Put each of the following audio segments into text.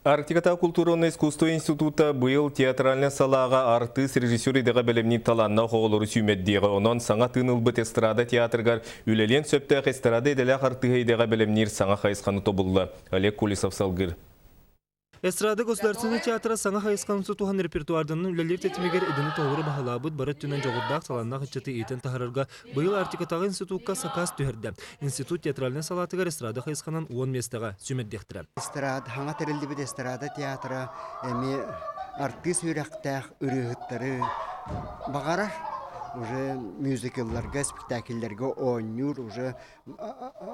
Арктиката культурный искусство института был театральная салага артист режиссер идега белемни таланна хоолору сүймеддегі. Онон саңа тынылбыт эстрада театргар үлелен сөптәк эстрада иделяк артыга идега белемнир саңа хайысқаны тобулла. Олег Кулисов салгыр. Эстрада государственный театра саңа хайысқанысы туған репертуардан үлелер тетімегер едіні тоғыры бағалабыд барат түнен жоғырдақ саланна хычаты етін тахарырға бұйыл Арктикатағы институтқа сақас түйірді. Институт театральный салатығар эстрада хайысқанан 10 местаға сүмеддектірі. Эстрада, хаңа тәрелді біт эстрада театра, артист үйрәқтәқ, үрігіттері бағарар. Уже мюзикалларга, спектакльлерге ойнур, уже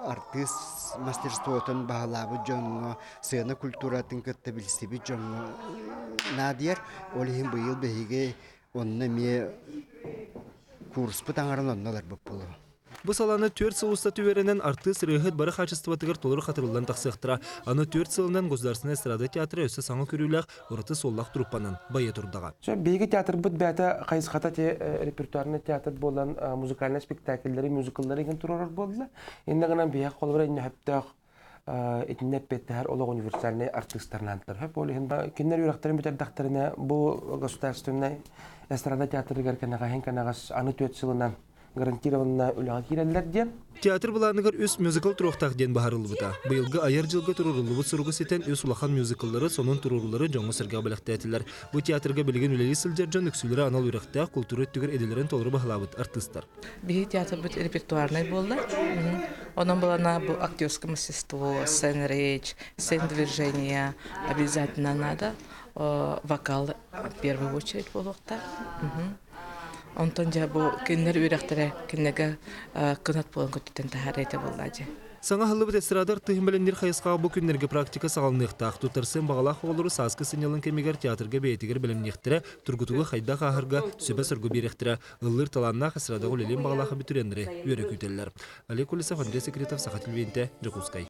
артист мастерствотын бағалабы жоңға, сыйны культуратын көтті білістебі жоңға надияр. Олығын бұйыл бәйге онына ме курс бұтаңарын онналар бұп болу. Бұл саланы 4 сыл ұста түйерінен артист рыхыт бары қачыстыватығыр толыр қатырылдан тақсықтыра. Аны 4 сылынан Государственный эстрада театры өсі саңы көрілік ұрыты соллақ труппанын байы тұрдыға. Бейгі театр бұд бәті қайысқата репертуарны театр болан музыкальный спектакльдері, мюзикаллары еген тұрарар болды. Енді ғынан бейек қолбыра ені хөптіғ етінеп беттігер олық универсальный артисттарнантыр. Хөп олы кендер үйрақтарын бөтердіқтарына бұл Государственный эстрада театры гәркенеға хенкенеғас аны 4 сылынан гарантированно үліға керелілер ден. Театр бұланығыр өс мюзикал тұруқтақ ден бағарылы бұта. Бұйылғы айар жылғы тұрурылы бұт сұрғы сетен өс улахан мюзикаллары сонын тұрурылары жоңғы сырға біліқті әтілер. Бұл театрға білген үлелі сілдер жон үксілері анал үйрақтақ культуры өттігір әделерін толыры бағылабыт артисттар. Бігі театр бұт репертуарный болды. Оның бұлана бұл актерское мастерство, сцен речь, сцен движения. Обязательно надо. Вокал в первую очередь болуқта. Онтон жа бұл кеннер үйрақтары кеннеге кынат болын көттен тахар еті болады. Саңа хылыбыт эстрадар тыхымбелендер хайысқаға бұл күннерге практика сағалынықтақ тұтарсын бағалақ олыры сасқы сынялын кемегер театрға бейтігер білімнектірі тұргытуғы хайда қағырға сөбе сұрғы беректірі ұллыр таланнақ эстрадағы өлелен бағалақы бүтірендірі үйрі күйтелілер. Олег Кулисов, Андрей Секретов, Сахатил Венте, Джакускай.